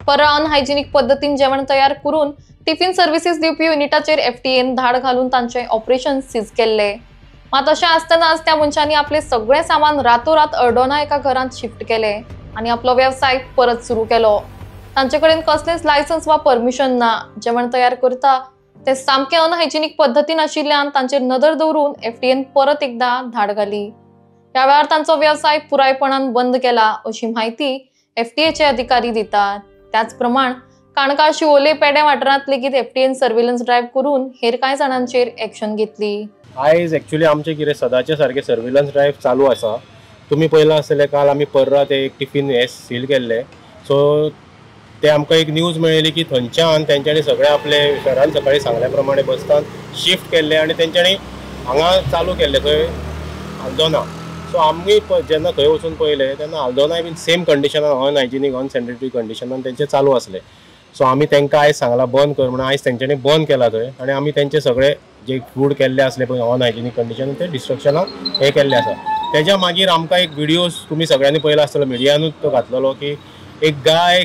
परळा unhygienic पद्धतीन जेवण तयार करून टिफिन सर्व्हिसेस दिवपी युनिटाचेर एफटीएन धाड घालून तांचे ऑपरेशन सीज केल्ले। मात अशें आसतनाच त्या मनशांनी आपले सगळे सामान रातोरात अर्डोना एका घरांत शिफ्ट केले आणि आपलो व्यवसाय परत सुरू केलो। तांचे कडेन कसलेच लायसन्स वा परमिशन ना। जेवण तयार करता ते सामके अनहायजिनिक पद्धतीन आशिल्ल्यान तांचेर नदर दवरून एफटीएन परत एकदा धाड घाली। ह्या वेळार तांचो व्यवसाय पुरायपणान बंद केला अशी माहिती एफटीएचे अधिकारी दितात। त्याच प्रमाण काणका शिवोले पेडे वाठारांत लेगीत एफटीएन सर्वेलन्स ड्रायव्ह करून हेर कांय जाणांचेर एक्शन घेतली। आयज एक्चुअली आमचे कितें सदांचे सारखे सर्वेलन्स ड्रायव्ह चालू आसा। तुम्ही पळयलां आसतलें काल आमी पर्रा ते एक टिफिन सील केल्ले। सो ते आमकां एक न्यूज मेळिल्ली की थंयच्यान तेंच्यांनी सगळे आपले शहरान सकाळी सांगल्या प्रमाणे बसतान शिफ्ट केल्ले आनी तेंच्यांनी हांगा चालू केल्ले थंय आल्दोना। सो आमी जेन्ना थंय वचून पळयले तेन्ना आल्दोनाय बीन सेम कंडिशनान अनहायजिनीक अनसॅनिटरी कंडिशनान तेंचे चालू आसले। सो आमी तेंकां आयज सांगलां बंद कर म्हणून। आयज तेंच्यांनी बंद केला थंय आनी आमी तेंचे सगळे जे फूड केल्ले असले पळय अनहायजिनीक कंडिशन ते डिस्ट्रक्शनाक हे केल्ले आसा। तेज्या मागीर आमकां एक व्हिडिओज तुमी सगळ्यांनी पळयला आसतलो, मिडियानूच तो घातलेलो की एक गाय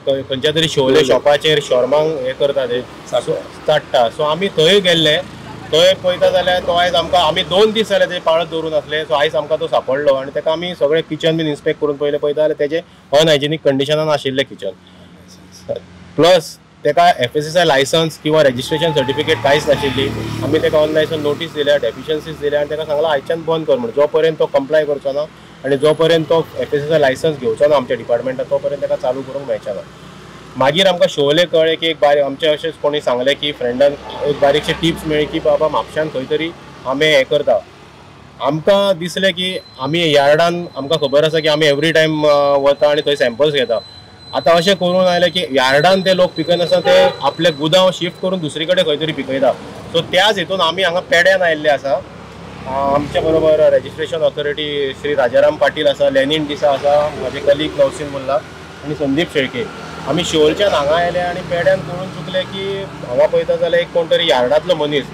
खंयच्या तरी शोले शॉपाचेर शॉर्मांक हे करता ते चाडटा। सो आमी थंय गेल्ले, थंय पळयता जाल्यार तो आयज आमकां आमी 2 दीस जाले ते पाळत दवरून आसले। सो आयज आमकां तो सांपडलो आनी तेका आमी सगळे किचन बीन इन्स्पेक्ट करून पळयलें, पळयता जाल्यार तेजे अनहायजिनीक कंडिशनान आशिल्ले किचन। प्लस तेका FSSAI लायसन्स किंवा रजिस्ट्रेशन सर्टिफिकेट कांयच नाशिल्ली। आमी तेका ऑनलायन नोटीस दिल्या, डेफिशियन्सीज दिल्या आनी तेका सांगलां आयच्यान बंद कर म्हणून। जो पर्यंत तो कंप्लाय करचो ना आनी जो पर्यंत तो FSSAI लायसन्स घेवचो ना आमच्या डिपार्टमेंटात तो पर्यंत तेका चालू करूंक मेळचें ना। मागीर आमकां शिवोले कळ्ळें की एक आमचे अशेंच कोणी सांगलें की फ्रेंडान एक बारीकशे टिप्स मेळ्ळी की बाबा म्हापशान खंय तरी आमे हे करता। आमकां दिसलें की आमी यार्डान आमकां खबर आसा की आमी एवरी टायम वता आनी थंय सॅम्पल्स घेता। आतां अशें करून आयलें की यार्डान ते लोक पिकनासतना ते आपले गुदांव शिफ्ट करून दुसरे कडेन खंय तरी पिकयता। सो त्याच हेतून आमी हांगा पेड्यान आयिल्ले आसा। आमच्या बरोबर रजिस्ट्रेशन ऑथॉरिटी श्री राजाराम पाटील आसा, लेनिन डिसा आसा, म्हाजे कलीग नौसिन मुल्ला आनी संदीप शेळके। आमी शिवोलच्यान हांगा आयले आनी पेड्यान कळून चुकले की हांगा पळयता जाल्यार एक कोण तरी यार्डांतलो मनीस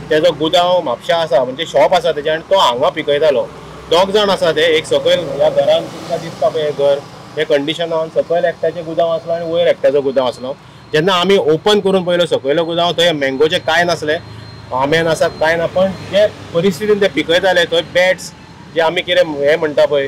तेजो गुदांव म्हापशा आसा, म्हणजे शॉप आसा तेजे आनी तो हांगा पिकयतालो। 2 जाण आसा ते, एक सकयल ह्या घरान तुमकां दिसता पळय हे घर हे कंडिशनान सकयल एकट्याचें गुदांव आसलो आनी वयर एकट्याचो गुदांव आसलो। जेन्ना आमी ओपन करून पळयलो सकयलो गुदांव थंय मँगोचे कांय नासले, आंबे नासा कांय ना, पण जे परिस्थितीन ते पिकयताले थंय बॅट्स जे आमी कितें हे म्हणटा पळय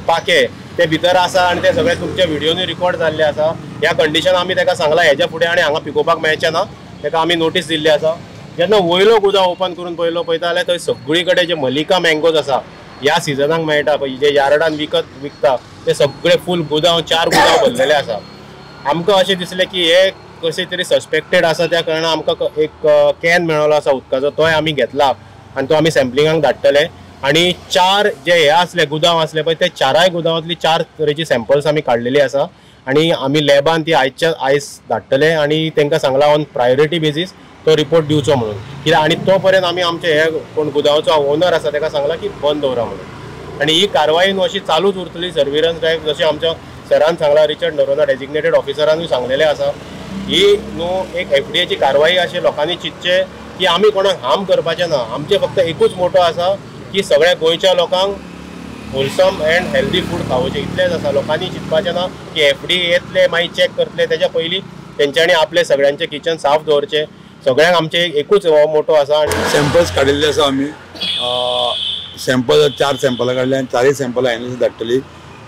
पाके ते भितर आसा आनी ते सगळे तुमच्या व्हिडिओनी रिकॉर्ड जाल्ले आसा। ह्या कंडिशन आमी तेका सांगलां हेच्या फुडें आनी हांगा पिकोवपाक मेळचें ना, तेका आमी नोटीस दिल्ली आसा। जेन्ना वयलो गुदांव ओपन करून पळयता जाल्यार थंय सगळी कडेन जे मलिका मँगोज आसा ह्या सिजनाक मेळटा पळय, जे यार्डान विकता ते सगळे फूल गुदांव 4 गुदांव भरलेले आसा। आमकां अशें दिसलें की हे कशें तरी सस्पेक्टेड आसा, त्या कारणान आमकां एक कॅन मेळ्ळो आसा उदकाचो, तोय आमी घेतला आनी तो आमी सॅम्पलिंगाक धाडटले। आनी 4 जे हे आसले गुदांव आसले पळय ते 4 गुदांवांतली 4 तरेची सॅम्पल्स आमी काडलेली आसा आनी आमी लॅबान ती आयज धाडटले आनी तांकां सांगलां ऑन प्रायोरिटी बेजीस तो रिपोर्ट दिवचो म्हणून। कित्याक आनी तो पर्यंत आमी आमचे हे कोण गुदांवाचो ओनर आसा तेका सांगलां की बंद दवरा म्हणून। आनी ही कारवाई न्हू अशी चालूच उरतली सर्विलन्स ड्रायव्ह, जशें आमच्या सरान सांगलां, रिचर्ड नरोना डेजिग्नेटेड ऑफिसरानूय सांगलेलें आसा। ही न्हू एक FDAची कारवाई अशें लोकांनी चिंतचे की आमी कोणाक हार्म करपाचें ना। आमचें फक्त एकूच मोटो आसा की सगळ्या गोंयच्या लोकांक होलसम एंड हेल्दी फूड खावचें, इतलेंच आसा। लोकांनी चिंतपाचें ना की FDA येतले मागीर चॅक करतले, तेच्या पयलीं तेंच्यांनी आपले सगळ्यांचे किचन साफ दवरचें। सगळ्यांक आमचे एकूच मोटो आसा। सॅम्पल्स काडिल्ले आसा आमी, सॅम्पल 4 सॅम्पलां काडले आनी 4 सॅम्पलां एनालिसीस धाडटली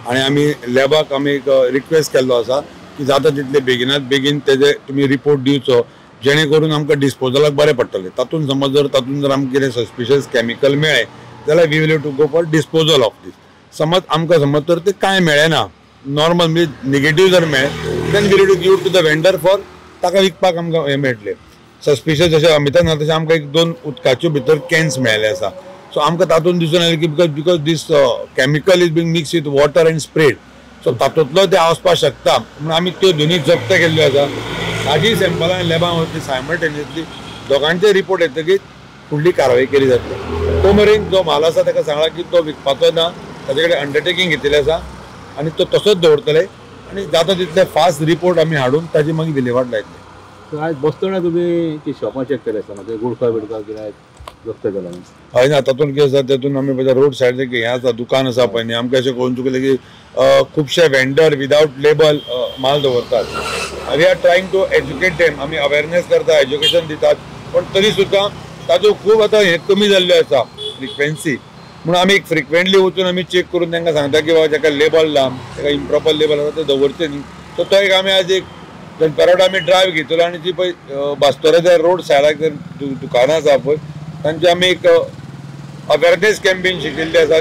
आनी आमी लॅबाक आमी एक रिक्वेस्ट केल्लो आसा की जाता तितले बेगिनात बेगीन तेजे तुमी रिपोर्ट दिवचो, जेणे करून आमकां डिस्पोजलाक बरें पडटलें। तातूंत तातूंत जर आमकां कितें सस्पिशियस केमिकल मेळ्ळें जाल्यार we will to go for disposal of this. समज तर ते कांय मेळ्ळें ना, नॉर्मल म्हणजे नेगेटीव जर मेळ्ळें then we will to give to the vendor for ताका विकपाक आमकां हे मेळटलें। सस्पिशियस जशें अमितान ना तशें आमकां 1-2 उदकाच्यो भितर कॅन्स मेळ्ळे आसा। सो आमकां तातूंत दिसून आयलें की because this chemical is being mix with water and spread, so तातूंतलो ते आसपाक शकता म्हणून आमी त्यो दोनूय जप्त केल्ल्यो आसा। ताजी सॅम्पलां लॅबान वतली सायमल्टेनियसली, दोगांचे रिपोर्ट येतकीच फुडली कारवाई केली जातली। तो मेरेन जो म्हाल आसा ताका सांगला की तो विकपाचो ना, ताजे कडेन अंडरटेकींग घेतिल्लें आसा आनी तो तसोच दवरतले आनी जाता तितले फास्ट रिपोर्ट आमी हाडून ताजी मागीर विलेवाट लायतले। आयज बसतना तुमी ती शॉपां चॅक केले आसतना ते गुडखा बिडका कितें व्यक्त केला. हय ना, तातूंत कितें आसा तेतून आमी पळयता रोड सायडीक हें आसा दुकान आसा पळय न्ही, आमकां अशें कळून चुकलें की खुबशे वेंडर विदाउट लेबल माल दवरतात. We are trying to educate them, आमी अवेरनेस करता, एज्युकेशन दितात, पण तरी सुद्दां ताजो खूब आतां हें कमी जाल्लें आसा फ्रिक्वेन्सी. म्हणून आमी फ्रिक्वेंटली वचून आमी चेक करून तांकां सांगता की बाबा जाका लेबल लाम, ताका इम्प्रॉपर लेबल आसा ते दवरचे न्ही. सो तो एक आमी आज एक दनपारावट आमी ड्रायव्ह घेतलो आनी जी पळय बास्तोराच्या रोड सायडाक दुकानां आसा पळय तांची आमी एक अवेरनेस कॅम्पेन शिकिल्ली आसा